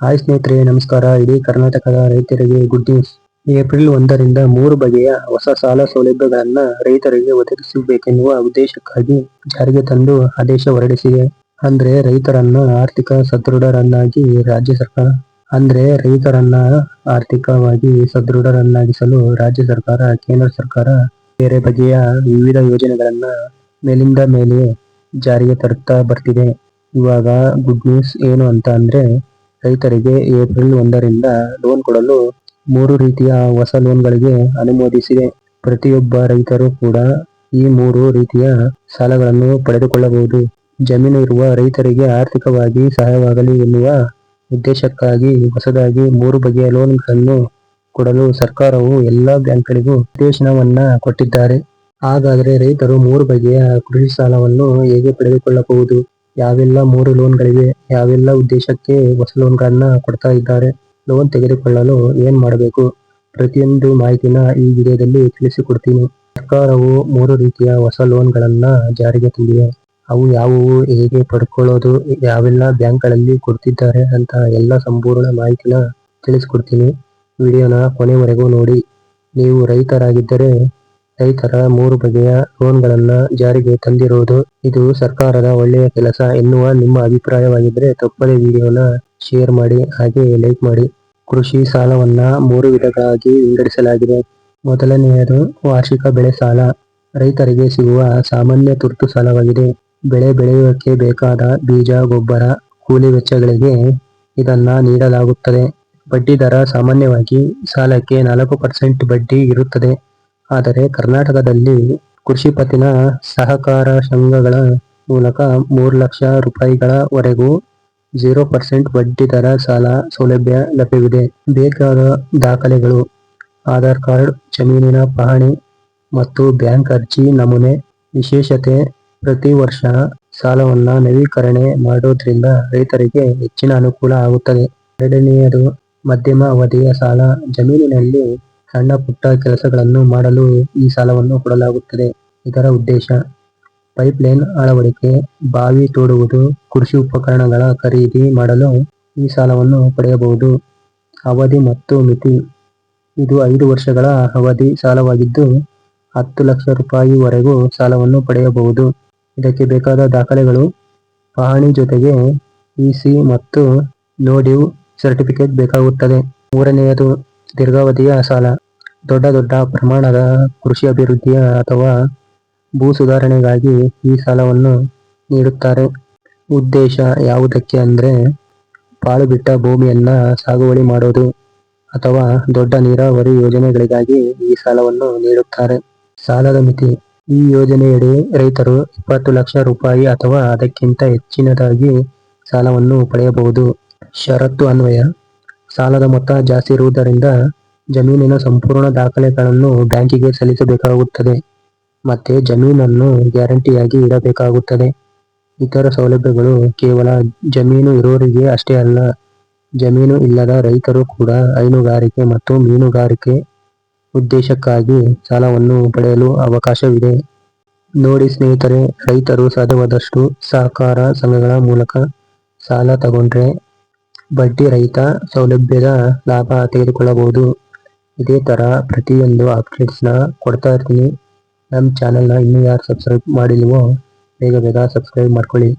Hi ಸ್ನೇಹಿತರೆ, ನಮಸ್ಕಾರ. ಇಡೀ ಕರ್ನಾಟಕದ ರೈತರಿಗೆ ಗುಡ್ ನ್ಯೂಸ್. ಏಪ್ರಿಲ್ 1ರಿಂದ 3 ಬಗೆಯ ಹೊಸ ಸಾಲ ಸೌಲಭ್ಯಗಳನ್ನು ರೈತರಿಗೆ ಒದಗಿಸಬೇಕೆನ್ನುವ ಉದ್ದೇಶಕ್ಕಾಗಿ ಜಾರಿಗೆ ತಂದು ಆದೇಶ ಹೊರಡಿಸಿದೆ. ಅಂದ್ರೆ ರೈತರನ್ನ ಆರ್ಥಿಕವಾಗಿ ಸದೃಢರನ್ನಾಗಿಸಲು ರಾಜ್ಯ ಸರ್ಕಾರ, ಕೇಂದ್ರ ಸರ್ಕಾರ ಬೇರೆ ಬಗೆಯ ವಿವಿಧ ಯೋಜನೆಗಳನ್ನ ಮೇಲಿಂದ ಮೇಲೆ ಜಾರಿಗೆ ತರುತ್ತಾ ಬರ್ತಿದೆ. ಇವಾಗ ಗುಡ್ ನ್ಯೂಸ್ ಏನು ಅಂತ ಅಂದ್ರೆ, ರೈತರಿಗೆ ಏಪ್ರಿಲ್ 1ರಿಂದ ಲೋನ್ ಕೊಡಲು 3 ರೀತಿಯ ಹೊಸ ಲೋನ್ಗಳಿಗೆ ಅನುಮೋದಿಸಿದೆ. ಪ್ರತಿಯೊಬ್ಬ ರೈತರು ಕೂಡ ಈ 3 ರೀತಿಯ ಸಾಲಗಳನ್ನು ಪಡೆದುಕೊಳ್ಳಬಹುದು. ಜಮೀನು ಇರುವ ರೈತರಿಗೆ ಆರ್ಥಿಕವಾಗಿ ಸಹಾಯವಾಗಲಿ ಎನ್ನುವ ಉದ್ದೇಶಕ್ಕಾಗಿ ಹೊಸದಾಗಿ 3 ಬಗೆಯ ಲೋನ್ಗಳನ್ನು ಕೊಡಲು ಸರ್ಕಾರವು ಎಲ್ಲಾ ಬ್ಯಾಂಕ್ಗಳಿಗೂ ನಿರ್ದೇಶನವನ್ನ ಕೊಟ್ಟಿದ್ದಾರೆ. ಹಾಗಾದ್ರೆ ರೈತರು 3 ಬಗೆಯ ಕೃಷಿ ಸಾಲವನ್ನು ಹೇಗೆ ಪಡೆದುಕೊಳ್ಳಬಹುದು? ಯಾವೆಲ್ಲ 3 ಲೋನ್ಗಳಿವೆ? ಯಾವೆಲ್ಲ ಉದ್ದೇಶಕ್ಕೆ ಹೊಸ ಲೋನ್ಗಳನ್ನ ಕೊಡ್ತಾ ಇದ್ದಾರೆ? ಲೋನ್ ತೆಗೆದುಕೊಳ್ಳಲು ಏನ್ ಮಾಡಬೇಕು? ಪ್ರತಿಯೊಂದು ಮಾಹಿತಿನ ಈ ವಿಡಿಯೋದಲ್ಲಿ ತಿಳಿಸಿಕೊಡ್ತೀನಿ. ಸರ್ಕಾರವು 3 ರೀತಿಯ ಹೊಸ ಲೋನ್ಗಳನ್ನ ಜಾರಿಗೆ ತಂದಿದೆ. ಅವು ಯಾವುವು, ಹೇಗೆ ಪಡ್ಕೊಳ್ಳೋದು, ಯಾವೆಲ್ಲ ಬ್ಯಾಂಕ್ಗಳಲ್ಲಿ ಕೊಡ್ತಿದ್ದಾರೆ ಅಂತ ಎಲ್ಲ ಸಂಪೂರ್ಣ ಮಾಹಿತಿನ ತಿಳಿಸ್ಕೊಡ್ತೀನಿ. ವಿಡಿಯೋನ ಕೊನೆವರೆಗೂ ನೋಡಿ. ನೀವು ರೈತರಾಗಿದ್ದರೆ ರೈತರ 3 ಬಗೆಯ ಲೋನ್ಗಳನ್ನ ಜಾರಿಗೆ ತಂದಿರೋದು ಇದು ಸರ್ಕಾರದ ಒಳ್ಳೆಯ ಕೆಲಸ ಎನ್ನುವ ನಿಮ್ಮ ಅಭಿಪ್ರಾಯವಾಗಿದ್ರೆ ತಪ್ಪದೆ ವಿಡಿಯೋನ ಶೇರ್ ಮಾಡಿ, ಹಾಗೆ ಲೈಕ್ ಮಾಡಿ. ಕೃಷಿ ಸಾಲವನ್ನ 3 ವಿಧಗಳಾಗಿ ವಿಂಗಡಿಸಲಾಗಿದೆ. ಮೊದಲನೆಯದು ವಾರ್ಷಿಕ ಬೆಳೆ ಸಾಲ. ರೈತರಿಗೆ ಸಿಗುವ ಸಾಮಾನ್ಯ ತುರ್ತು ಸಾಲವಾಗಿದೆ. ಬೆಳೆ ಬೆಳೆಯೋಕೆ ಬೇಕಾದ ಬೀಜ, ಗೊಬ್ಬರ, ಕೂಲಿ ವೆಚ್ಚಗಳಿಗೆ ಇದನ್ನ ನೀಡಲಾಗುತ್ತದೆ. ಬಡ್ಡಿ ದರ ಸಾಮಾನ್ಯವಾಗಿ ಸಾಲಕ್ಕೆ 4% ಬಡ್ಡಿ ಇರುತ್ತದೆ. ಆದರೆ ಕರ್ನಾಟಕದಲ್ಲಿ ಕೃಷಿ ಪತ್ತಿನ ಸಹಕಾರ ಸಂಘಗಳ ಮೂಲಕ 3 ಲಕ್ಷ ರೂಪಾಯಿಗಳ ವರೆಗೂ 0% ಬಡ್ಡಿ ದರ ಸಾಲ ಸೌಲಭ್ಯ ಲಭ್ಯವಿದೆ. ಬೇಕಾದ ದಾಖಲೆಗಳು: ಆಧಾರ್ ಕಾರ್ಡ್, ಜಮೀನಿನ ಪಹಣಿ ಮತ್ತು ಬ್ಯಾಂಕ್ ಅರ್ಜಿ ನಮೂನೆ. ವಿಶೇಷತೆ: ಪ್ರತಿ ವರ್ಷ ಸಾಲವನ್ನ ನವೀಕರಣೆ ಮಾಡೋದ್ರಿಂದ ರೈತರಿಗೆ ಹೆಚ್ಚಿನ ಅನುಕೂಲ ಆಗುತ್ತದೆ. ಎರಡನೆಯದು ಮಧ್ಯಮ ಅವಧಿಯ ಸಾಲ. ಜಮೀನಿನಲ್ಲಿ ಸಣ್ಣ ಪುಟ್ಟ ಕೆಲಸಗಳನ್ನು ಮಾಡಲು ಈ ಸಾಲವನ್ನು ಕೊಡಲಾಗುತ್ತದೆ. ಇದರ ಉದ್ದೇಶ: ಪೈಪ್ಲೈನ್ ಅಳವಡಿಕೆ, ಬಾವಿ ತೋಡುವುದು, ಕೃಷಿ ಉಪಕರಣಗಳ ಖರೀದಿ ಮಾಡಲು ಈ ಸಾಲವನ್ನು ಪಡೆಯಬಹುದು. ಅವಧಿ ಮತ್ತು ಮಿತಿ: ಇದು 5 ವರ್ಷಗಳ ಅವಧಿ ಸಾಲವಾಗಿದ್ದು 10 ಲಕ್ಷ ರೂಪಾಯಿ ವರೆಗೂ ಸಾಲವನ್ನು ಪಡೆಯಬಹುದು. ಇದಕ್ಕೆ ಬೇಕಾದ ದಾಖಲೆಗಳು: ಪಹಣಿ ಜೊತೆಗೆ ಇಸಿ ಮತ್ತು ನೋ ಡ್ಯೂ ಸರ್ಟಿಫಿಕೇಟ್ ಬೇಕಾಗುತ್ತದೆ. ಮೂರನೆಯದು ದೀರ್ಘಾವಧಿಯ ಸಾಲ. ದೊಡ್ಡ ಪ್ರಮಾಣದ ಕೃಷಿ ಅಭಿವೃದ್ಧಿಯ ಅಥವಾ ಭೂ ಸುಧಾರಣೆಗಾಗಿ ಈ ಸಾಲವನ್ನು ನೀಡುತ್ತಾರೆ. ಉದ್ದೇಶ ಯಾವುದಕ್ಕೆ ಅಂದ್ರೆ, ಪಾಳು ಬಿಟ್ಟ ಭೂಮಿಯನ್ನ ಸಾಗುವಳಿ ಮಾಡೋದು ಅಥವಾ ದೊಡ್ಡ ನೀರಾವರಿ ಯೋಜನೆಗಳಿಗಾಗಿ ಈ ಸಾಲವನ್ನು ನೀಡುತ್ತಾರೆ. ಸಾಲದ ಮಿತಿ: ಈ ಯೋಜನೆಯಡಿ ರೈತರು 20 ಲಕ್ಷ ರೂಪಾಯಿ ಅಥವಾ ಅದಕ್ಕಿಂತ ಹೆಚ್ಚಿನದಾಗಿ ಸಾಲವನ್ನು ಪಡೆಯಬಹುದು. ಷರತ್ತು ಅನ್ವಯ: ಸಾಲದ ಮೊತ್ತ ಜಾಸ್ತಿ ಇರುವುದರಿಂದ ಜಮೀನಿನ ಸಂಪೂರ್ಣ ದಾಖಲೆಗಳನ್ನು ಬ್ಯಾಂಕಿಗೆ ಸಲ್ಲಿಸಬೇಕಾಗುತ್ತದೆ ಮತ್ತೆ ಜಮೀನನ್ನು ಗ್ಯಾರಂಟಿಯಾಗಿ ಇಡಬೇಕಾಗುತ್ತದೆ. ಇತರ ಸೌಲಭ್ಯಗಳು ಕೇವಲ ಜಮೀನು ಇರೋರಿಗೆ ಅಷ್ಟೇ ಅಲ್ಲ, ಜಮೀನು ಇಲ್ಲದ ರೈತರು ಕೂಡ ಹೈನುಗಾರಿಕೆ ಮತ್ತು ಮೀನುಗಾರಿಕೆ ಉದ್ದೇಶಕ್ಕಾಗಿ ಸಾಲವನ್ನು ಪಡೆಯಲು ಅವಕಾಶವಿದೆ. ನೋಡಿ ಸ್ನೇಹಿತರೆ, ರೈತರು ಸಾಧ್ಯವಾದಷ್ಟು ಸಹಕಾರ ಸಂಘಗಳ ಮೂಲಕ ಸಾಲ ತಗೊಂಡ್ರೆ ಬಡ್ಡಿ ರಹಿತ ಸೌಲಭ್ಯದ ಲಾಭ ತೆಗೆದುಕೊಳ್ಳಬಹುದು. ಇದೇ ತರ ಪ್ರತಿಯೊಂದು ಅಪ್ಡೇಟ್ಸ್ನ ಕೊಡ್ತಾ ಇರ್ತೀನಿ. ನಮ್ಮ ಚಾನೆಲ್ನ ಇನ್ನೂ ಯಾರು ಸಬ್ಸ್ಕ್ರೈಬ್ ಮಾಡಿಲ್ವೋ ಬೇಗ ಸಬ್ಸ್ಕ್ರೈಬ್ ಮಾಡ್ಕೊಳ್ಳಿ.